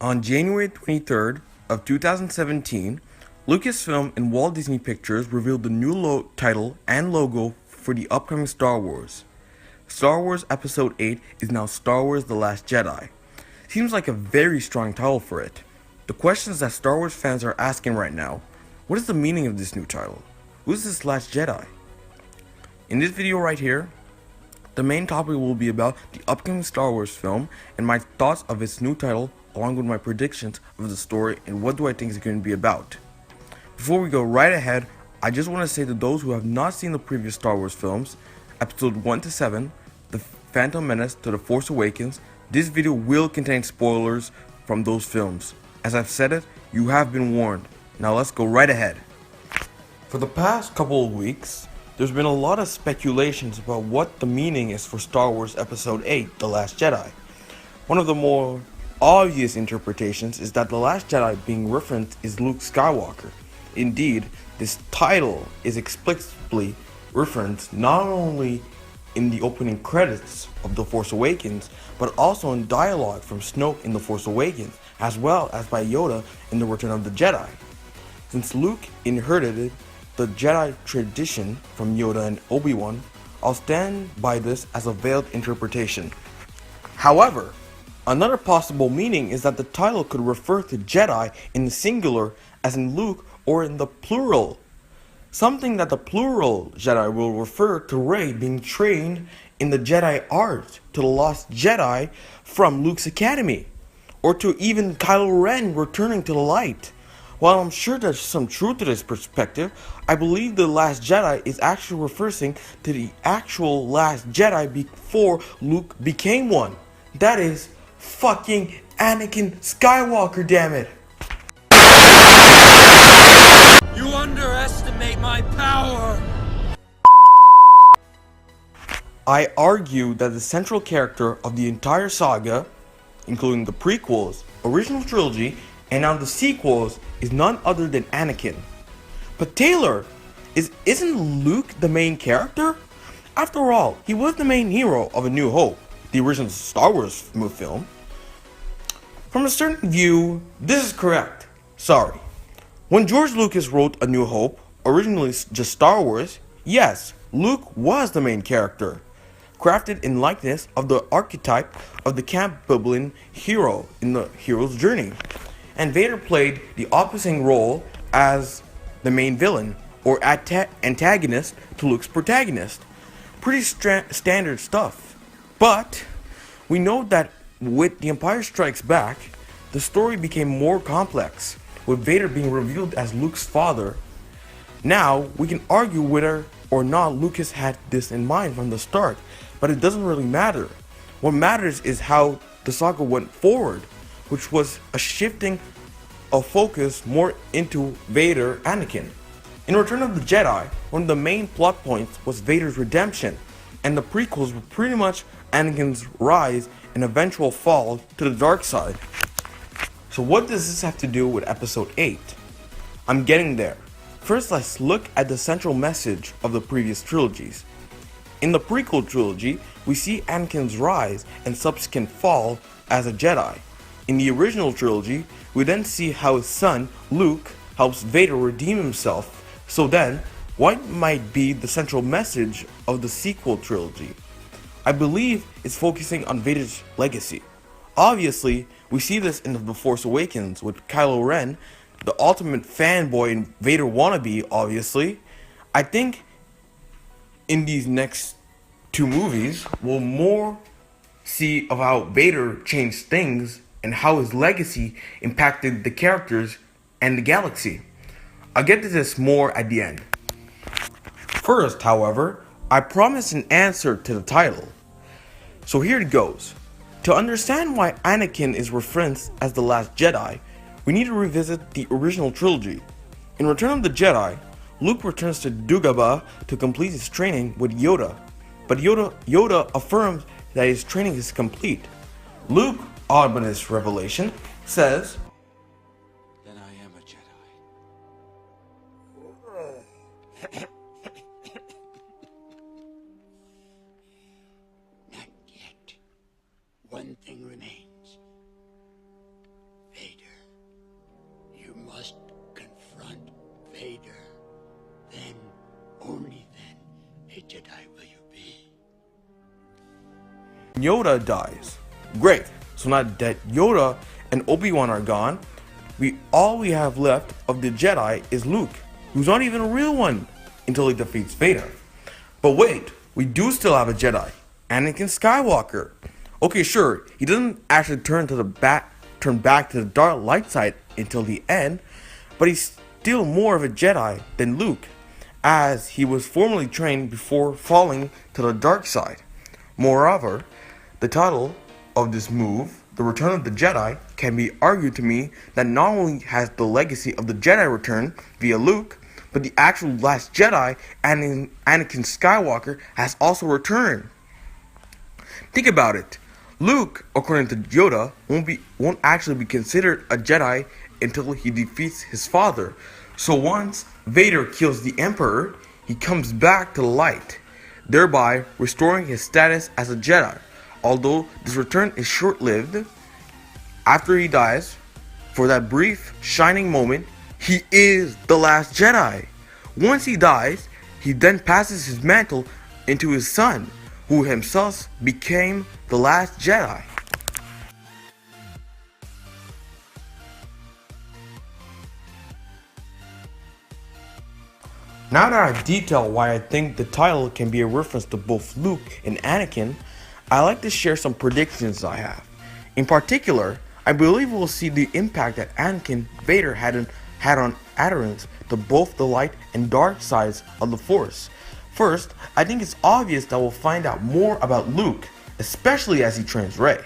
On January 23rd of 2017, Lucasfilm and Walt Disney Pictures revealed the new title and logo for the upcoming Star Wars. Star Wars Episode 8 is now Star Wars The Last Jedi. Seems like a very strong title for it. The questions that Star Wars fans are asking right now: what is the meaning of this new title? Who is this Last Jedi? In this video right here, the main topic will be about the upcoming Star Wars film and my thoughts of its new title, along with my predictions of the story and what do I think it's going to be about. Before we go right ahead, I just want to say to those who have not seen the previous Star Wars films, Episode 1 to 7, The Phantom Menace to The Force Awakens, this video will contain spoilers from those films. As I've said it, you have been warned. Now let's go right ahead. For the past couple of weeks, there's been a lot of speculations about what the meaning is for Star Wars Episode 8, The Last Jedi. One of the more obvious interpretations is that The Last Jedi being referenced is Luke Skywalker. Indeed, this title is explicitly referenced not only in the opening credits of The Force Awakens, but also in dialogue from Snoke in The Force Awakens, as well as by Yoda in The Return of the Jedi. Since Luke inherited the Jedi tradition from Yoda and Obi-Wan, I'll stand by this as a veiled interpretation. However, another possible meaning is that the title could refer to Jedi in the singular as in Luke or in the plural. Something that the plural Jedi will refer to Rey being trained in the Jedi art to the lost Jedi from Luke's academy, or to even Kylo Ren returning to the light. While I'm sure there's some truth to this perspective, I believe the Last Jedi is actually referring to the actual Last Jedi before Luke became one. That is fucking Anakin Skywalker, damn it! You underestimate my power! I argue that the central character of the entire saga, including the prequels, original trilogy, and now the sequels, is none other than Anakin. But Taylor, isn't Luke the main character? After all, he was the main hero of A New Hope, the original Star Wars film. From a certain view, this is correct. Sorry. When George Lucas wrote A New Hope, originally just Star Wars, yes, Luke was the main character, crafted in likeness of the archetype of the camp-bubbling hero in the hero's journey. And Vader played the opposing role as the main villain, or antagonist to Luke's protagonist. Pretty standard stuff. But we know that with The Empire Strikes Back, the story became more complex, with Vader being revealed as Luke's father. Now, we can argue whether or not Lucas had this in mind from the start, but it doesn't really matter. What matters is how the saga went forward, which was a shifting of focus more into Vader Anakin. In Return of the Jedi, one of the main plot points was Vader's redemption, and the prequels were pretty much Anakin's rise and eventual fall to the dark side. So what does this have to do with Episode 8? I'm getting there. First, let's look at the central message of the previous trilogies. In the prequel trilogy, we see Anakin's rise and subsequent fall as a Jedi. In the original trilogy, we then see how his son, Luke, helps Vader redeem himself. So then, what might be the central message of the sequel trilogy? I believe it's focusing on Vader's legacy. Obviously, we see this in The Force Awakens with Kylo Ren, the ultimate fanboy and Vader wannabe, obviously. I think in these next two movies, we'll more see of how Vader changed things and how his legacy impacted the characters and the galaxy. I'll get to this more at the end. First, however, I promised an answer to the title. So here it goes. To understand why Anakin is referenced as the Last Jedi, we need to revisit the original trilogy. In Return of the Jedi, Luke returns to Dagobah to complete his training with Yoda, but Yoda affirms that his training is complete. Luke, ominous revelation, says, Then I am a Jedi. Not yet. One thing remains. Vader, then, only then, a Jedi will you be. Yoda dies. Great. So now that Yoda and Obi-Wan are gone, all we have left of the Jedi is Luke, who's not even a real one until he defeats Vader. But wait, we do still have a Jedi, Anakin Skywalker. Okay, sure, he doesn't actually turn back to the dark light side until the end, but he's still more of a Jedi than Luke, as he was formally trained before falling to the dark side. Moreover, the title of this move, The Return of the Jedi, can be argued to me that not only has the legacy of the Jedi returned via Luke, but the actual last Jedi, Anakin Skywalker, has also returned. Think about it. Luke, according to Yoda, won't actually be considered a Jedi until he defeats his father. So once Vader kills the Emperor, he comes back to the light, thereby restoring his status as a Jedi. Although this return is short-lived, after he dies, for that brief, shining moment, he is the last Jedi. Once he dies, he then passes his mantle into his son, who himself became the last Jedi. Now that I've detailed why I think the title can be a reference to both Luke and Anakin, I like to share some predictions I have. In particular, I believe we'll see the impact that Anakin Vader had on adherents to both the light and dark sides of the Force. First, I think it's obvious that we'll find out more about Luke, especially as he trains Rey.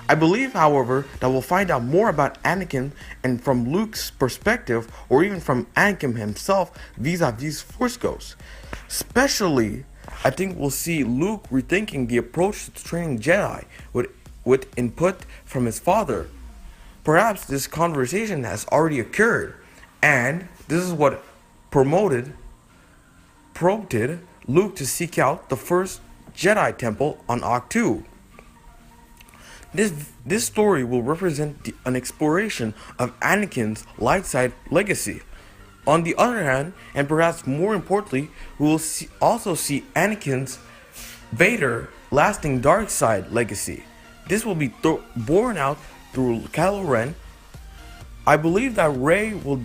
I believe, however, that we'll find out more about Anakin and from Luke's perspective, or even from Anakin himself vis-a-vis Force Ghosts. Especially, I think we'll see Luke rethinking the approach to training Jedi with input from his father. Perhaps this conversation has already occurred, and this is what prompted Luke to seek out the first Jedi temple on Ahch-To. This story will represent an exploration of Anakin's light side legacy. On the other hand, and perhaps more importantly, we will also see Anakin's Vader lasting dark side legacy. This will be borne out through Kylo Ren. I believe that Rey will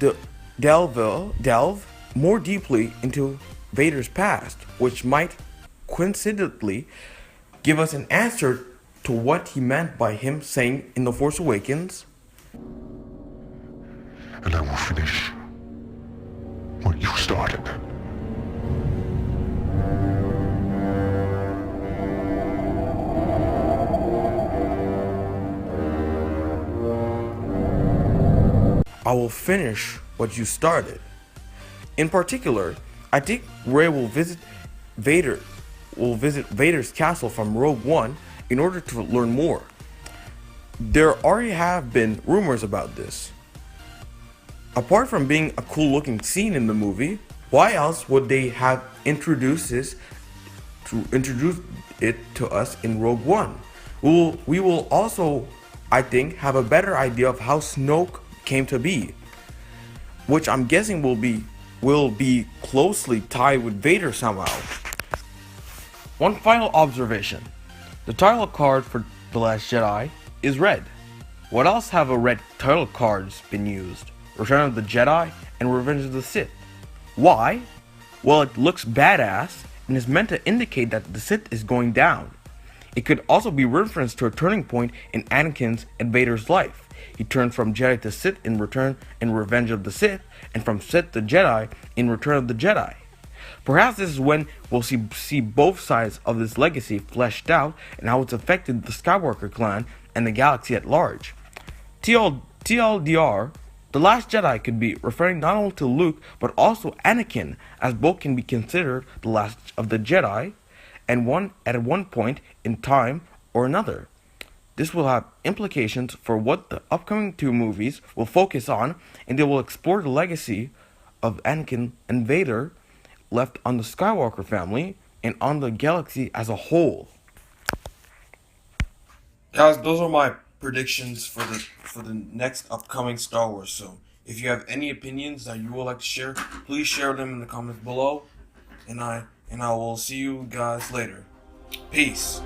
delve more deeply into Vader's past, which might coincidentally give us an answer to what he meant by him saying in The Force Awakens, "And I will finish what you started." I will finish what you started. In particular, I think Rey will visit Vader's castle from Rogue One in order to learn more. There already have been rumors about this. Apart from being a cool looking scene in the movie, why else would they have introduced it to us in Rogue One? We will also, I think, have a better idea of how Snoke came to be, which I'm guessing will be closely tied with Vader somehow. One final observation. The title card for The Last Jedi is red. What else have a red title cards been used? Return of the Jedi and Revenge of the Sith. Why? Well, it looks badass and is meant to indicate that the Sith is going down. It could also be reference to a turning point in Anakin's and Vader's life. He turned from Jedi to Sith in Revenge of the Sith, and from Sith to Jedi in Return of the Jedi. Perhaps this is when we'll see both sides of this legacy fleshed out and how it's affected the Skywalker clan and the galaxy at large. TLDR, The Last Jedi could be referring not only to Luke but also Anakin, as both can be considered the last of the Jedi and at one point in time or another. This will have implications for what the upcoming two movies will focus on, and they will explore the legacy of Anakin and Vader left on the Skywalker family and on the galaxy as a whole. Guys, those are my predictions for the next upcoming Star Wars film. If you have any opinions that you would like to share, please share them in the comments below. And I will see you guys later. Peace.